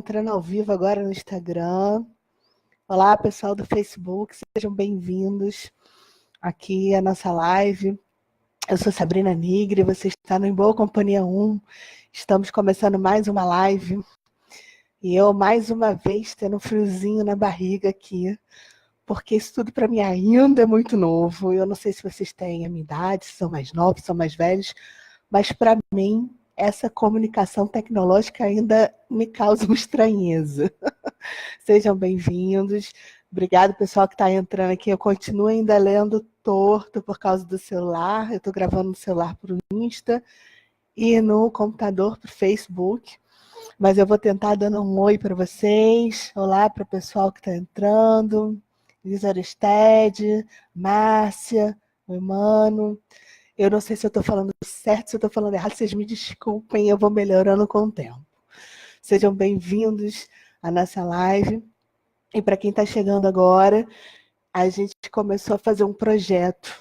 entrando ao vivo agora no Instagram. Olá, pessoal do Facebook, sejam bem-vindos aqui à nossa live. Eu sou Sabrina Nigre, você está no Em Boa Companhia 1. Estamos começando mais uma live. E eu, mais uma vez, tendo um friozinho na barriga aqui, porque isso tudo para mim ainda é muito novo. Eu não sei se vocês têm a minha idade, se são mais novos, se são mais velhos, mas para mim, essa comunicação tecnológica ainda me causa uma estranheza. Sejam bem-vindos. Obrigado, pessoal, que está entrando aqui. Eu continuo ainda lendo torto por causa do celular. Eu estou gravando no celular para o Insta e no computador para o Facebook. Mas eu vou tentar dando um oi para vocês. Olá para o pessoal que está entrando. Lisa Aristed, Márcia, oi, mano. Eu não sei se eu estou falando certo, se eu estou falando errado. Vocês me desculpem, eu vou melhorando com o tempo. Sejam bem-vindos à nossa live. E para quem está chegando agora, a gente começou a fazer um projeto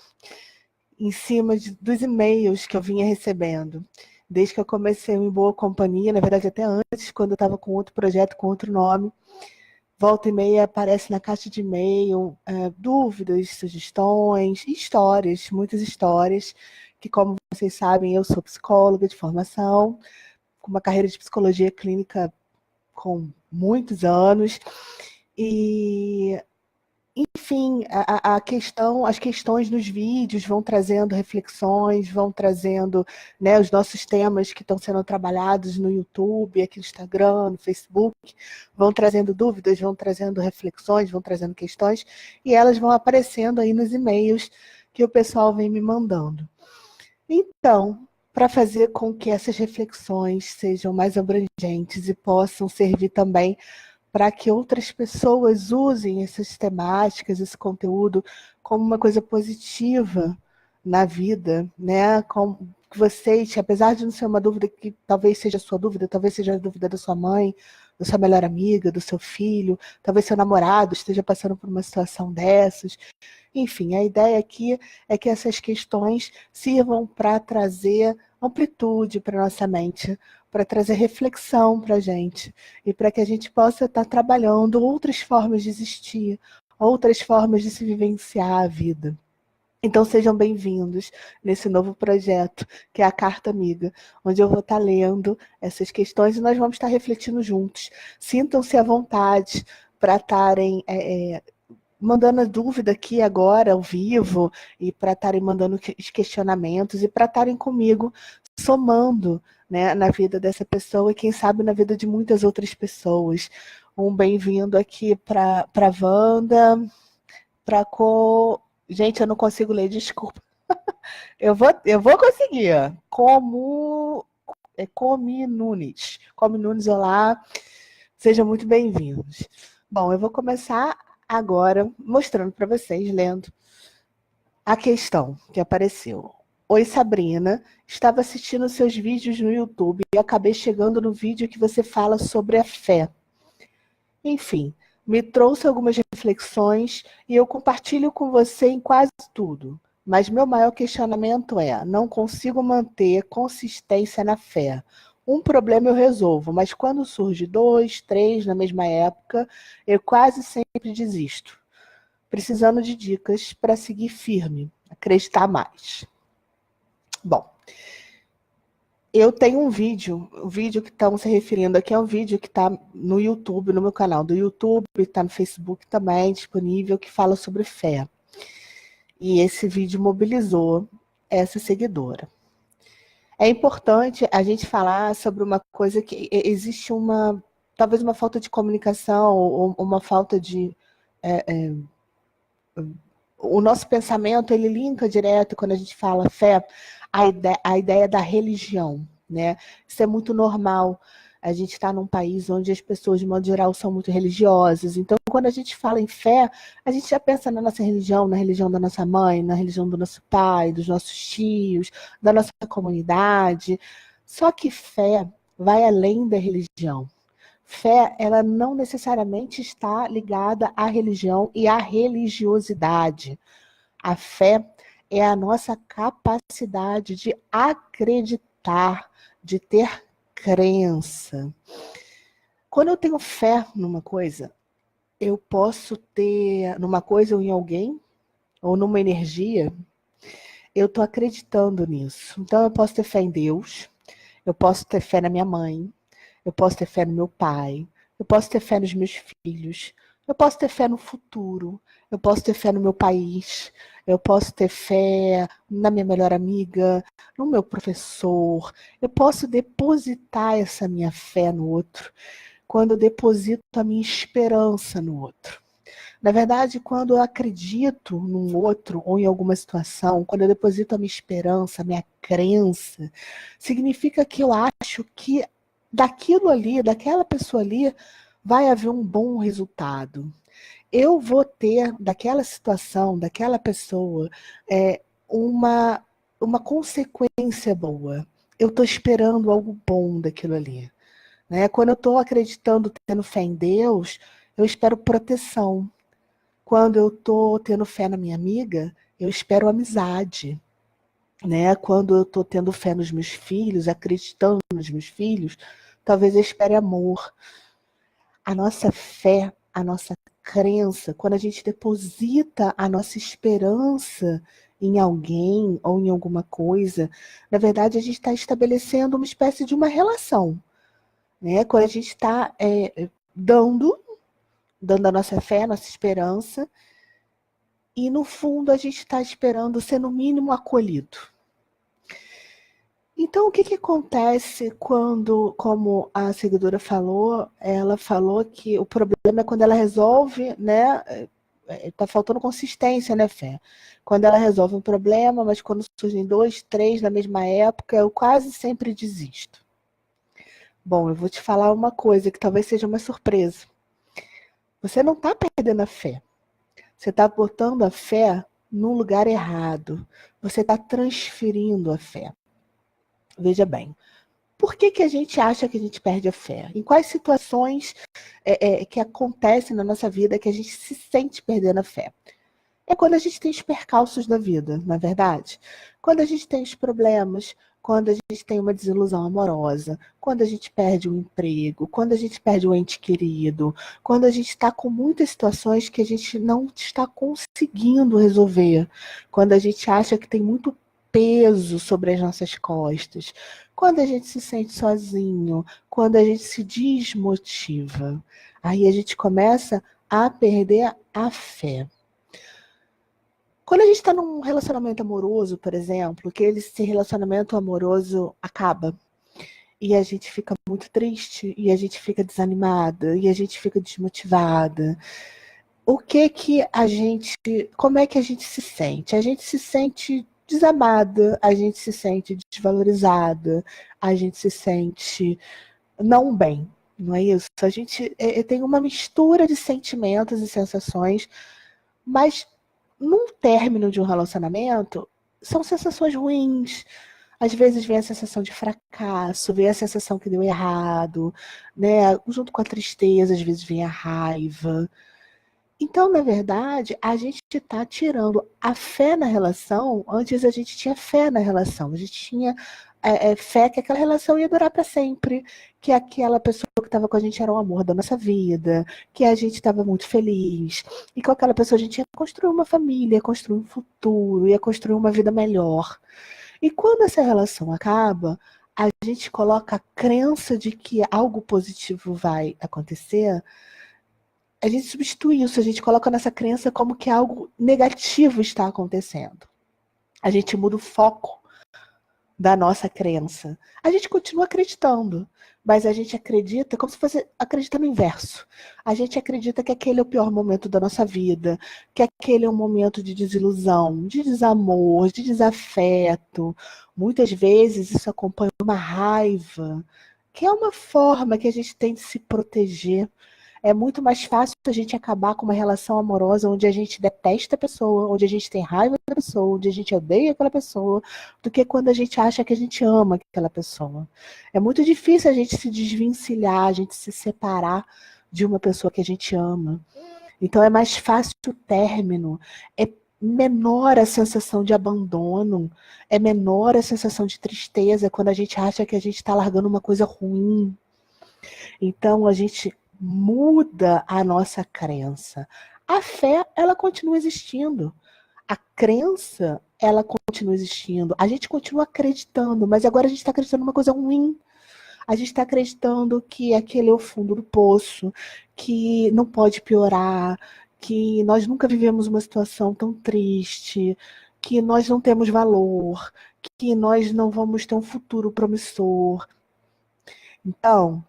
em cima dos e-mails que eu vinha recebendo. Desde que eu comecei o Em Boa Companhia, na verdade até antes, quando eu estava com outro projeto, com outro nome, volta e meia aparece na caixa de e-mail dúvidas, sugestões, histórias, muitas histórias, que como vocês sabem, eu sou psicóloga de formação, com uma carreira de psicologia clínica com muitos anos, e enfim, as questões nos vídeos vão trazendo reflexões, vão trazendo, né, os nossos temas que estão sendo trabalhados no YouTube, aqui no Instagram, no Facebook, vão trazendo dúvidas, vão trazendo reflexões, vão trazendo questões, e elas vão aparecendo aí nos e-mails que o pessoal vem me mandando. Então, para fazer com que essas reflexões sejam mais abrangentes e possam servir também para que outras pessoas usem essas temáticas, esse conteúdo, como uma coisa positiva na vida, né? Como vocês, apesar de não ser uma dúvida que talvez seja a sua dúvida, talvez seja a dúvida da sua mãe, da sua melhor amiga, do seu filho, talvez seu namorado esteja passando por uma situação dessas. Enfim, a ideia aqui é que essas questões sirvam para trazer amplitude para a nossa mente, para trazer reflexão para a gente e para que a gente possa estar trabalhando outras formas de existir, outras formas de se vivenciar a vida. Então sejam bem-vindos nesse novo projeto, que é a Carta Amiga, onde eu vou estar lendo essas questões e nós vamos estar refletindo juntos. Sintam-se à vontade para estarem mandando a dúvida aqui agora, ao vivo, e para estarem mandando os questionamentos, e para estarem comigo, somando, né, na vida dessa pessoa, e quem sabe na vida de muitas outras pessoas. Um bem-vindo aqui para a Wanda, para Gente, eu não consigo ler, desculpa. Eu vou conseguir. Comi Nunes. Comi Nunes, olá. Sejam muito bem-vindos. Bom, eu vou começar agora mostrando para vocês, lendo a questão que apareceu. Oi, Sabrina. Estava assistindo seus vídeos no YouTube e acabei chegando no vídeo que você fala sobre a fé. Enfim, me trouxe algumas reflexões e eu compartilho com você em quase tudo. Mas meu maior questionamento é: não consigo manter consistência na fé. Um problema eu resolvo, mas quando surge 2, 3 na mesma época, eu quase sempre desisto. Precisando de dicas para seguir firme, acreditar mais. Bom, eu tenho um vídeo, o vídeo que estão se referindo aqui é um vídeo que está no YouTube, no meu canal do YouTube, está no Facebook também, disponível, que fala sobre fé. E esse vídeo mobilizou essa seguidora. É importante a gente falar sobre uma coisa que existe talvez uma falta de comunicação, ou uma falta de... o nosso pensamento, ele linka direto, quando a gente fala fé, a ideia da religião, né? Isso é muito normal. A gente está num país onde as pessoas, de modo geral, são muito religiosas. Então, quando a gente fala em fé, a gente já pensa na nossa religião, na religião da nossa mãe, na religião do nosso pai, dos nossos tios, da nossa comunidade. Só que fé vai além da religião. Fé, ela não necessariamente está ligada à religião e à religiosidade. A fé é a nossa capacidade de acreditar, de ter crença. Quando eu tenho fé numa coisa, eu posso ter numa coisa ou em alguém, ou numa energia, eu estou acreditando nisso. Então eu posso ter fé em Deus, eu posso ter fé na minha mãe, eu posso ter fé no meu pai, eu posso ter fé nos meus filhos, eu posso ter fé no futuro, eu posso ter fé no meu país, eu posso ter fé na minha melhor amiga, no meu professor, eu posso depositar essa minha fé no outro quando eu deposito a minha esperança no outro. Na verdade, quando eu acredito num outro ou em alguma situação, quando eu deposito a minha esperança, a minha crença, significa que eu acho que daquilo ali, daquela pessoa ali, vai haver um bom resultado. Eu vou ter daquela situação, daquela pessoa, uma, uma consequência boa. Eu estou esperando algo bom daquilo ali. Né? Quando eu estou acreditando, tendo fé em Deus, eu espero proteção. Quando eu estou tendo fé na minha amiga, eu espero amizade. Né? Quando eu estou tendo fé nos meus filhos, acreditando nos meus filhos, talvez eu espere amor. A nossa fé, a nossa crença, quando a gente deposita a nossa esperança em alguém ou em alguma coisa, na verdade a gente está estabelecendo uma espécie de uma relação. Né? Quando a gente está dando a nossa fé, a nossa esperança, e no fundo a gente está esperando ser no mínimo acolhido. Então, o que, que acontece quando, como a seguidora falou, ela falou que o problema é quando ela resolve, né? Tá faltando consistência, né, Fé? Quando ela resolve um problema, mas quando surgem dois, três na mesma época, eu quase sempre desisto. Bom, eu vou te falar uma coisa que talvez seja uma surpresa. Você não está perdendo a fé. Você está botando a fé no lugar errado. Você está transferindo a fé. Veja bem, por que, que a gente acha que a gente perde a fé? Em quais situações que acontecem na nossa vida que a gente se sente perdendo a fé? É quando a gente tem os percalços da vida, não é verdade? Quando a gente tem os problemas, quando a gente tem uma desilusão amorosa, quando a gente perde um emprego, quando a gente perde um ente querido, quando a gente está com muitas situações que a gente não está conseguindo resolver, quando a gente acha que tem muito peso sobre as nossas costas, quando a gente se sente sozinho, quando a gente se desmotiva, aí a gente começa a perder a fé. Quando a gente está num relacionamento amoroso, por exemplo, que esse relacionamento amoroso acaba e a gente fica muito triste, e a gente fica desanimada, e a gente fica desmotivada, como é que a gente se sente? A gente se sente desamada, a gente se sente desvalorizada, a gente se sente não bem, não é isso? A gente tem uma mistura de sentimentos e sensações, mas num término de um relacionamento, são sensações ruins. Às vezes vem a sensação de fracasso, vem a sensação que deu errado, né? Junto com a tristeza, às vezes vem a raiva. Então, na verdade, a gente está tirando a fé na relação. Antes a gente tinha fé na relação, a gente tinha fé que aquela relação ia durar para sempre, que aquela pessoa que estava com a gente era o amor da nossa vida, que a gente estava muito feliz, e com aquela pessoa a gente ia construir uma família, ia construir um futuro, ia construir uma vida melhor. E quando essa relação acaba, a gente coloca a crença de que algo positivo vai acontecer, a gente substitui isso, a gente coloca nessa crença como que algo negativo está acontecendo. A gente muda o foco da nossa crença. A gente continua acreditando, mas a gente acredita como se fosse acreditar no inverso. A gente acredita que aquele é o pior momento da nossa vida, que aquele é um momento de desilusão, de desamor, de desafeto. Muitas vezes isso acompanha uma raiva, que é uma forma que a gente tem de se proteger. É muito mais fácil a gente acabar com uma relação amorosa onde a gente detesta a pessoa, onde a gente tem raiva da pessoa, onde a gente odeia aquela pessoa, do que quando a gente acha que a gente ama aquela pessoa. É muito difícil a gente se desvencilhar, a gente se separar de uma pessoa que a gente ama. Então é mais fácil o término, é menor a sensação de abandono, é menor a sensação de tristeza quando a gente acha que a gente está largando uma coisa ruim. Então, a gente muda a nossa crença. A fé, ela continua existindo. A crença, ela continua existindo. A gente continua acreditando, mas agora a gente está acreditando numa coisa ruim. A gente está acreditando que aquele é o fundo do poço, que não pode piorar, que nós nunca vivemos uma situação tão triste, que nós não temos valor, que nós não vamos ter um futuro promissor. Então,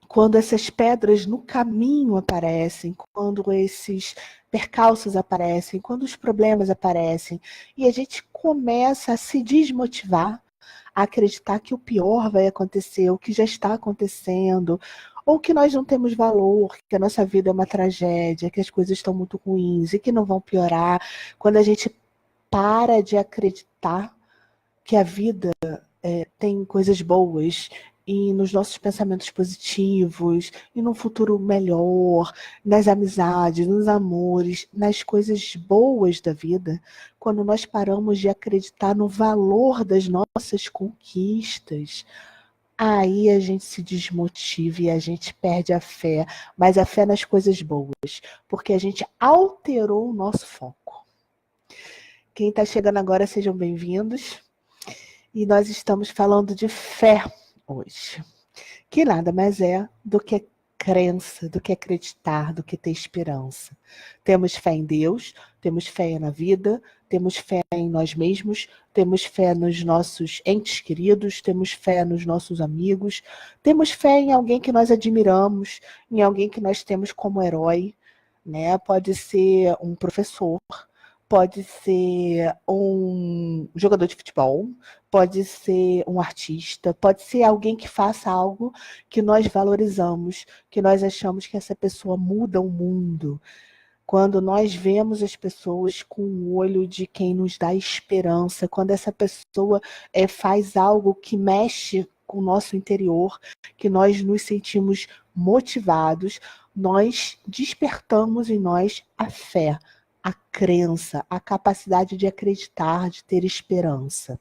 quando essas pedras no caminho aparecem, quando esses percalços aparecem, quando os problemas aparecem, e a gente começa a se desmotivar, a acreditar que o pior vai acontecer, o que já está acontecendo, ou que nós não temos valor, que a nossa vida é uma tragédia, que as coisas estão muito ruins e que não vão piorar, quando a gente para de acreditar que a vida tem coisas boas e nos nossos pensamentos positivos e num futuro melhor, nas amizades, nos amores, nas coisas boas da vida, quando nós paramos de acreditar no valor das nossas conquistas, aí a gente se desmotiva e a gente perde a fé, mas a fé nas coisas boas, porque a gente alterou o nosso foco. Quem está chegando agora, sejam bem-vindos. E nós estamos falando de fé hoje, que nada mais é do que crença, do que acreditar, do que ter esperança. Temos fé em Deus, temos fé na vida, temos fé em nós mesmos, temos fé nos nossos entes queridos, temos fé nos nossos amigos, temos fé em alguém que nós admiramos, em alguém que nós temos como herói, né? Pode ser um professor, pode ser um jogador de futebol, pode ser um artista, pode ser alguém que faça algo que nós valorizamos, que nós achamos que essa pessoa muda o mundo. Quando nós vemos as pessoas com o olho de quem nos dá esperança, quando essa pessoa faz algo que mexe com o nosso interior, que nós nos sentimos motivados, nós despertamos em nós a fé, a crença, a capacidade de acreditar, de ter esperança.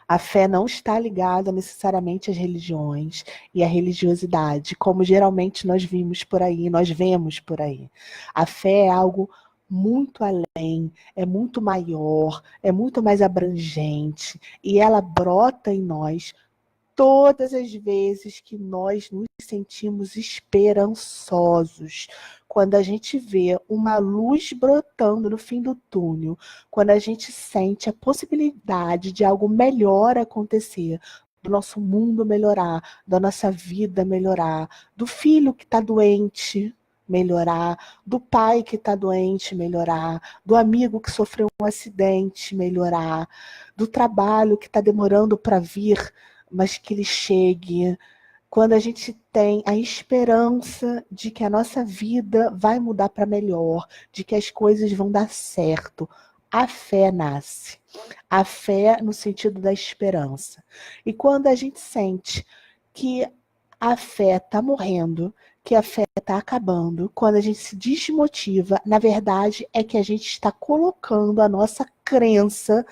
A fé não está ligada necessariamente às religiões e à religiosidade, como geralmente nós vemos por aí. A fé é algo muito além, é muito maior, é muito mais abrangente, e ela brota em nós todas as vezes que nós nos sentimos esperançosos, quando a gente vê uma luz brotando no fim do túnel, quando a gente sente a possibilidade de algo melhor acontecer, do nosso mundo melhorar, da nossa vida melhorar, do filho que está doente melhorar, do pai que está doente melhorar, do amigo que sofreu um acidente melhorar, do trabalho que está demorando para vir, mas que ele chegue. Quando a gente tem a esperança de que a nossa vida vai mudar para melhor, de que as coisas vão dar certo, a fé nasce. A fé no sentido da esperança. E quando a gente sente que a fé está morrendo, que a fé está acabando, quando a gente se desmotiva, na verdade é que a gente está colocando a nossa crença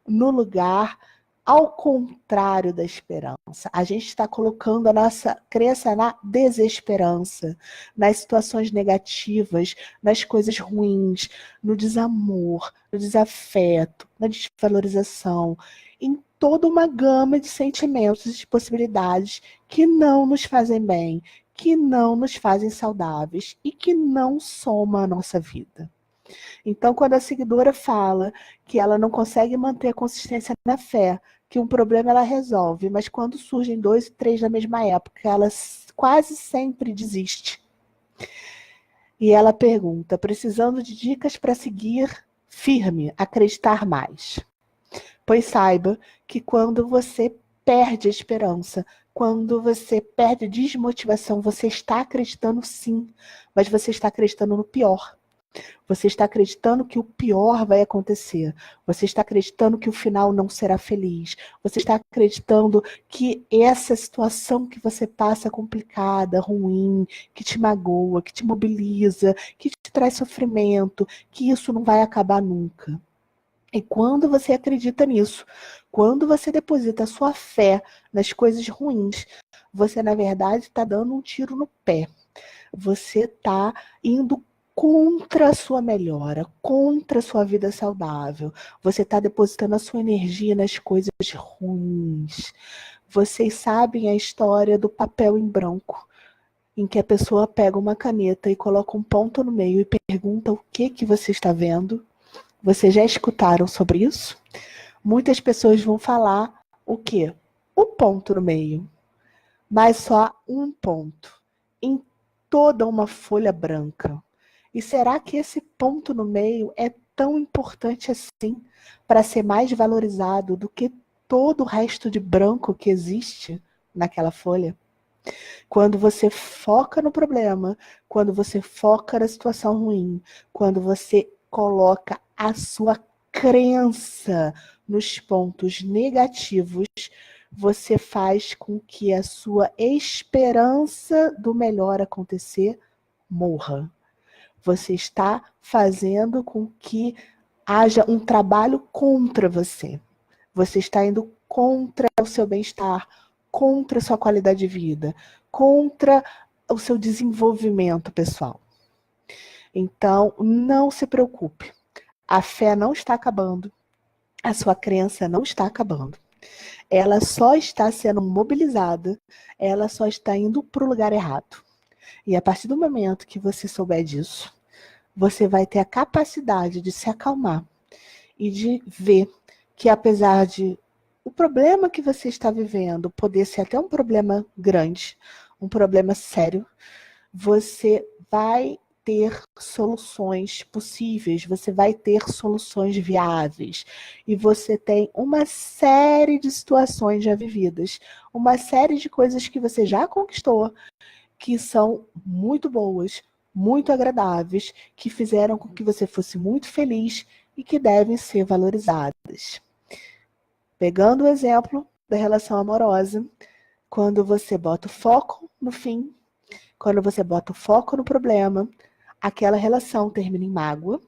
no lugar ao contrário da esperança. A gente está colocando a nossa crença na desesperança, nas situações negativas, nas coisas ruins, no desamor, no desafeto, na desvalorização, em toda uma gama de sentimentos e de possibilidades que não nos fazem bem, que não nos fazem saudáveis e que não somam a nossa vida. Então, quando a seguidora fala que ela não consegue manter a consistência na fé, que um problema ela resolve, mas quando surgem 2 e 3 na mesma época, ela quase sempre desiste. E ela pergunta, precisando de dicas para seguir firme, acreditar mais. Pois saiba que quando você perde a esperança, quando você perde a desmotivação, você está acreditando sim, mas você está acreditando no pior. Você está acreditando que o pior vai acontecer. Você está acreditando que o final não será feliz. Você está acreditando que essa situação que você passa complicada, ruim, que te magoa, que te mobiliza, que te traz sofrimento, que isso não vai acabar nunca. E quando você acredita nisso, quando você deposita a sua fé nas coisas ruins, você, na verdade, está dando um tiro no pé. Você está indo contra a sua melhora, contra a sua vida saudável. Você está depositando a sua energia nas coisas ruins. Vocês sabem a história do papel em branco, em que a pessoa pega uma caneta e coloca um ponto no meio e pergunta o que você está vendo. Vocês já escutaram sobre isso? Muitas pessoas vão falar o quê? O ponto no meio, mas só um ponto em toda uma folha branca. E será que esse ponto no meio é tão importante assim para ser mais valorizado do que todo o resto de branco que existe naquela folha? Quando você foca no problema, quando você foca na situação ruim, quando você coloca a sua crença nos pontos negativos, você faz com que a sua esperança do melhor acontecer morra. Você está fazendo com que haja um trabalho contra você. Você está indo contra o seu bem-estar, contra a sua qualidade de vida, contra o seu desenvolvimento pessoal. Então, não se preocupe. A fé não está acabando. A sua crença não está acabando. Ela só está sendo mobilizada, ela só está indo para o lugar errado. E a partir do momento que você souber disso, você vai ter a capacidade de se acalmar e de ver que, apesar de o problema que você está vivendo poder ser até um problema grande, um problema sério, você vai ter soluções possíveis, você vai ter soluções viáveis. E você tem uma série de situações já vividas, uma série de coisas que você já conquistou, que são muito boas, muito agradáveis, que fizeram com que você fosse muito feliz e que devem ser valorizadas. Pegando o exemplo da relação amorosa, quando você bota o foco no fim, quando você bota o foco no problema, aquela relação termina em mágoa,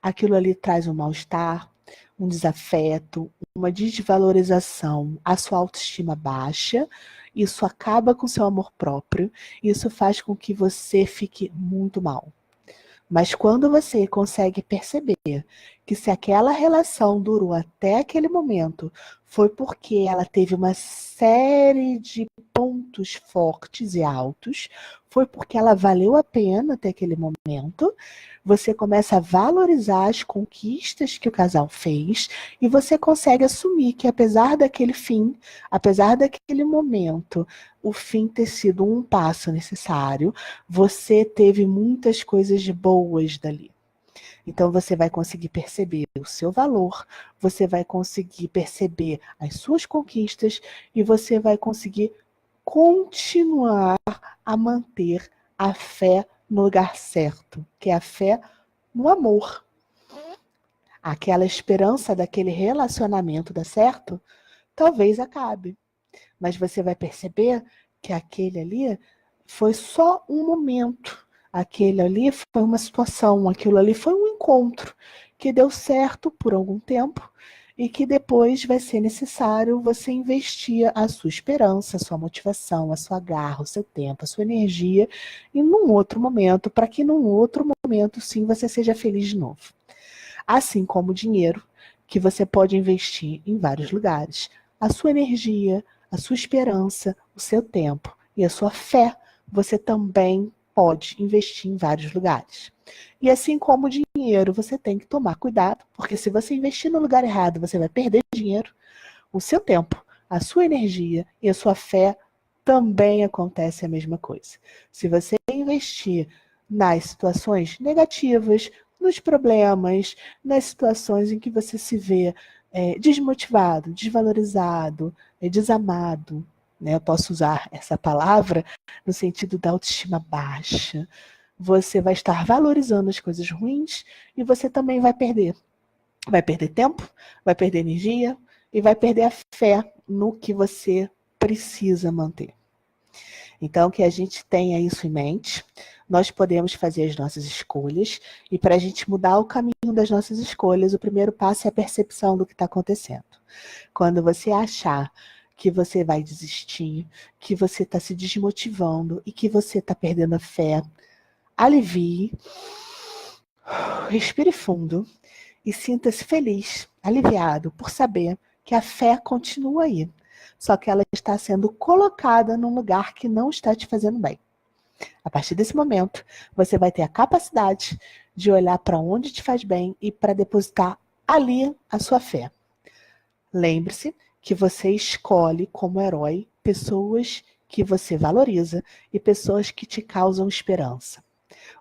aquilo ali traz um mal-estar, um desafeto, uma desvalorização, a sua autoestima baixa, isso acaba com seu amor próprio, isso faz com que você fique muito mal. Mas quando você consegue perceber que se aquela relação durou até aquele momento, foi porque ela teve uma série de pontos fortes e altos, foi porque ela valeu a pena até aquele momento, você começa a valorizar as conquistas que o casal fez e você consegue assumir que apesar daquele fim, apesar daquele momento, o fim ter sido um passo necessário, você teve muitas coisas boas dali. Então você vai conseguir perceber o seu valor, você vai conseguir perceber as suas conquistas e você vai conseguir continuar a manter a fé no lugar certo, que é a fé no amor. Aquela esperança daquele relacionamento dar certo, talvez acabe. Mas você vai perceber que aquele ali foi só um momento. Aquele ali foi uma situação, aquilo ali foi um encontro que deu certo por algum tempo e que depois vai ser necessário você investir a sua esperança, a sua motivação, a sua garra, o seu tempo, a sua energia em um outro momento, para que num outro momento sim você seja feliz de novo. Assim como o dinheiro, que você pode investir em vários lugares. A sua energia, a sua esperança, o seu tempo e a sua fé, você também pode investir em vários lugares. E assim como o dinheiro, você tem que tomar cuidado, porque se você investir no lugar errado, você vai perder dinheiro, o seu tempo, a sua energia e a sua fé também acontece a mesma coisa. Se você investir nas situações negativas, nos problemas, nas situações em que você se vê desmotivado, desvalorizado, desamado, né? Eu posso usar essa palavra no sentido da autoestima baixa. Você vai estar valorizando as coisas ruins e você também vai perder. Vai perder tempo, vai perder energia e vai perder a fé no que você precisa manter. Então, que a gente tenha isso em mente, nós podemos fazer as nossas escolhas, e para a gente mudar o caminho das nossas escolhas, o primeiro passo é a percepção do que está acontecendo. Quando você achar que você vai desistir, que você está se desmotivando e que você está perdendo a fé, alivie, respire fundo e sinta-se feliz, aliviado por saber que a fé continua aí. Só que ela está sendo colocada num lugar que não está te fazendo bem. A partir desse momento, você vai ter a capacidade de olhar para onde te faz bem e para depositar ali a sua fé. Lembre-se que você escolhe como herói pessoas que você valoriza e pessoas que te causam esperança.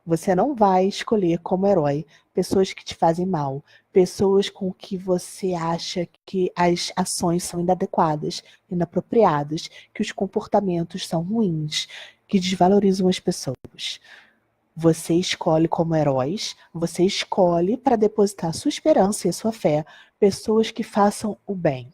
Você não vai escolher como herói pessoas que te fazem mal, pessoas com que você acha que as ações são inadequadas, inapropriadas, que os comportamentos são ruins, que desvalorizam as pessoas. Você escolhe como heróis, você escolhe para depositar sua esperança e a sua fé pessoas que façam o bem.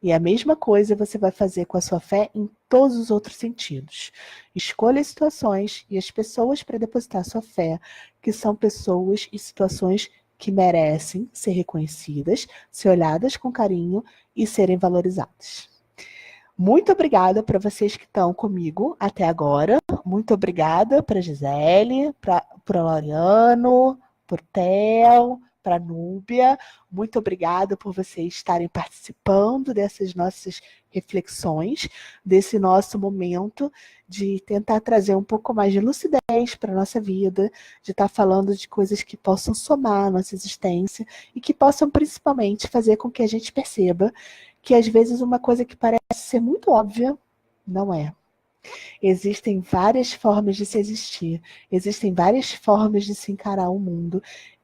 E a mesma coisa você vai fazer com a sua fé em todos os outros sentidos. Escolha as situações e as pessoas para depositar sua fé, que são pessoas e situações que merecem ser reconhecidas, ser olhadas com carinho e serem valorizadas. Muito obrigada para vocês que estão comigo até agora. Muito obrigada para Gisele, para Laureano, para Theo, para Núbia. Muito obrigada por vocês estarem participando dessas nossas reflexões, desse nosso momento de tentar trazer um pouco mais de lucidez para a nossa vida, de estar falando de coisas que possam somar a nossa existência e que possam principalmente fazer com que a gente perceba que às vezes uma coisa que parece ser muito óbvia, não é. Existem várias formas de se existir, existem várias formas de se encarar o mundo.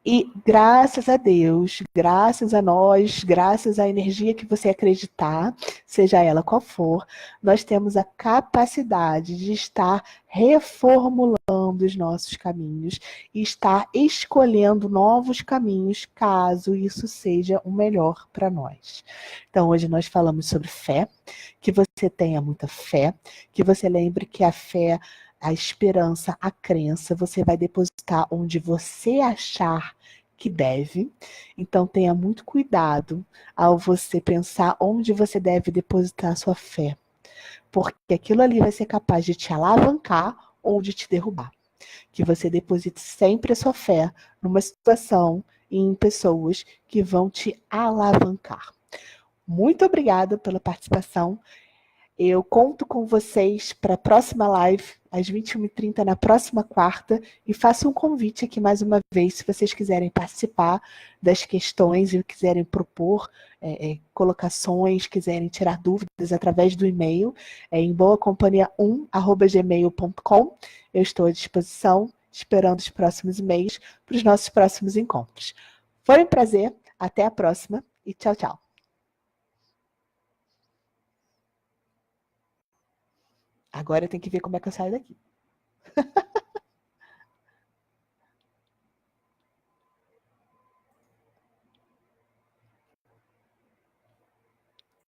E graças a Deus, graças a nós, graças à energia que você acreditar, seja ela qual for, nós temos a capacidade de estar reformulando os nossos caminhos e estar escolhendo novos caminhos, caso isso seja o melhor para nós. Então, hoje nós falamos sobre fé, que você tenha muita fé, que você lembre que a fé, a esperança, a crença, você vai depositar onde você achar que deve. Então, tenha muito cuidado ao você pensar onde você deve depositar a sua fé, porque aquilo ali vai ser capaz de te alavancar ou de te derrubar. Que você deposite sempre a sua fé numa situação e em pessoas que vão te alavancar. Muito obrigada pela participação. Eu conto com vocês para a próxima live, às 21h30, na próxima quarta, e faço um convite aqui mais uma vez, se vocês quiserem participar das questões e quiserem propor colocações, quiserem tirar dúvidas através do e-mail, em boacompanhia1@gmail.com. Eu estou à disposição, esperando os próximos e-mails para os nossos próximos encontros. Foi um prazer, até a próxima e tchau, tchau. Agora eu tenho que ver como é que eu saio daqui.